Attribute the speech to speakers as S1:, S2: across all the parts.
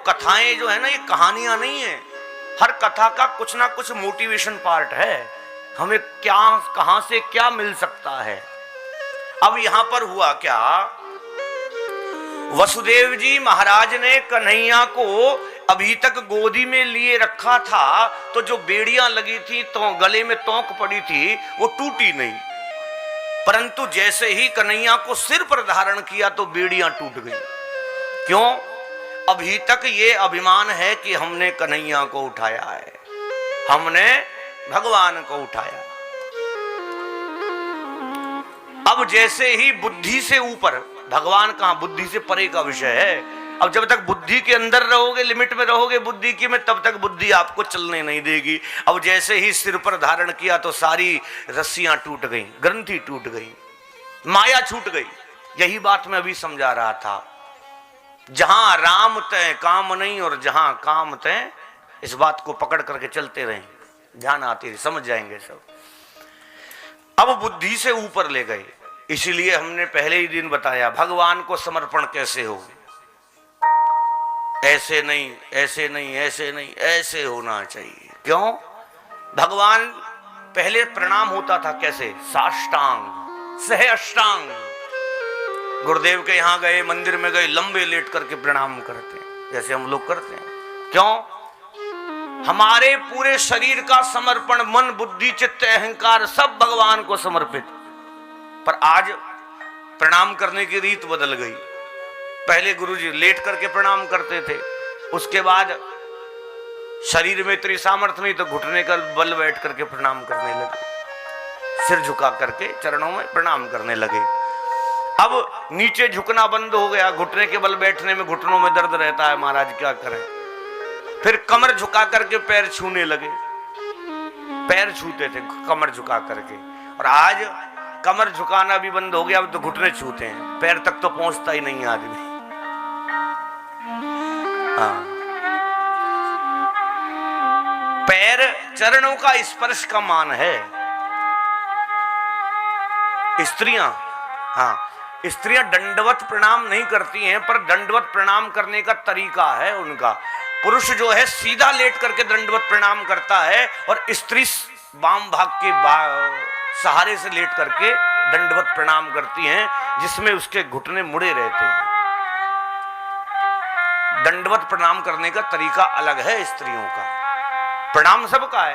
S1: कथाएं जो है ना, ये कहानियां नहीं है। हर कथा का कुछ ना कुछ मोटिवेशन पार्ट है, हमें क्या कहां से क्या मिल सकता है। अब यहां पर हुआ क्या, वसुदेव जी महाराज ने कन्हैया को अभी तक गोदी में लिए रखा था, तो जो बेड़ियां लगी थी तो गले में तोंक पड़ी थी वो टूटी नहीं, परंतु जैसे ही कन्हैया को सिर पर धारण किया तो बेड़ियां टूट गई। क्यों? अभी तक ये अभिमान है कि हमने कन्हैया को उठाया है, हमने भगवान को उठाया। अब जैसे ही बुद्धि से ऊपर, भगवान कहां, बुद्धि से परे का विषय है। अब जब तक बुद्धि के अंदर रहोगे, लिमिट में रहोगे बुद्धि की में, तब तक बुद्धि आपको चलने नहीं देगी। अब जैसे ही सिर पर धारण किया तो सारी रस्सियां टूट गई, ग्रंथि टूट गई, माया छूट गई। यही बात मैं अभी समझा रहा था, जहां राम तय काम नहीं और जहां काम तय, इस बात को पकड़ करके चलते रहें, ध्यान आती रहे, समझ जाएंगे सब। अब बुद्धि से ऊपर ले गए, इसीलिए हमने पहले ही दिन बताया भगवान को समर्पण कैसे हो। ऐसे नहीं, ऐसे नहीं, ऐसे नहीं, ऐसे होना चाहिए। क्यों? भगवान पहले प्रणाम होता था कैसे, साष्टांग, सह अष्टांग। गुरुदेव के यहां गए, मंदिर में गए, लंबे लेट करके प्रणाम करते हैं जैसे हम लोग करते हैं। क्यों? हमारे पूरे शरीर का समर्पण, मन बुद्धि चित्त अहंकार सब भगवान को समर्पित। पर आज प्रणाम करने की रीत बदल गई। पहले गुरुजी लेट करके प्रणाम करते थे, उसके बाद शरीर में इतनी सामर्थ्य नहीं तो घुटने का बल बैठ करके प्रणाम करने लगे, सिर झुका करके चरणों में प्रणाम करने लगे। अब नीचे झुकना बंद हो गया, घुटने के बल बैठने में घुटनों में दर्द रहता है, महाराज क्या करें। फिर कमर झुका करके पैर छूने लगे, पैर छूते थे कमर झुका करके, और आज कमर झुकाना भी बंद हो गया, अब तो घुटने छूते हैं, पैर तक तो पहुंचता ही नहीं आदमी। हाँ, पैर चरणों का स्पर्श का मान है। स्त्रियां, हाँ, स्त्रियां दंडवत प्रणाम नहीं करती हैं, पर दंडवत प्रणाम करने का तरीका है उनका। पुरुष जो है सीधा लेट करके दंडवत प्रणाम करता है, और स्त्री वाम भाग के सहारे से लेट करके दंडवत प्रणाम करती हैं, जिसमें उसके घुटने मुड़े रहते हैं। दंडवत प्रणाम करने का तरीका अलग है स्त्रियों का, प्रणाम सबका है।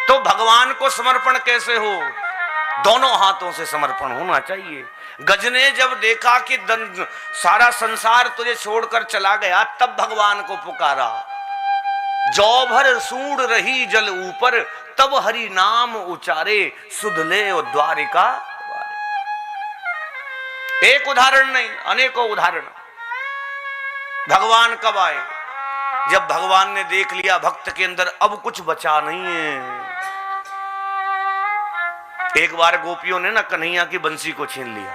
S1: तो भगवान को समर्पण कैसे हो? दोनों हाथों से समर्पण होना चाहिए। गज ने जब देखा कि सारा संसार तुझे छोड़कर चला गया, तब भगवान को पुकारा। जौ भर सूंड रही जल ऊपर, तब हरि नाम उचारे, सुधले और द्वारिका। एक उदाहरण नहीं, अनेकों उदाहरण। भगवान कब आए? जब भगवान ने देख लिया भक्त के अंदर अब कुछ बचा नहीं है। एक बार गोपियों ने ना कन्हैया की बंसी को छीन लिया,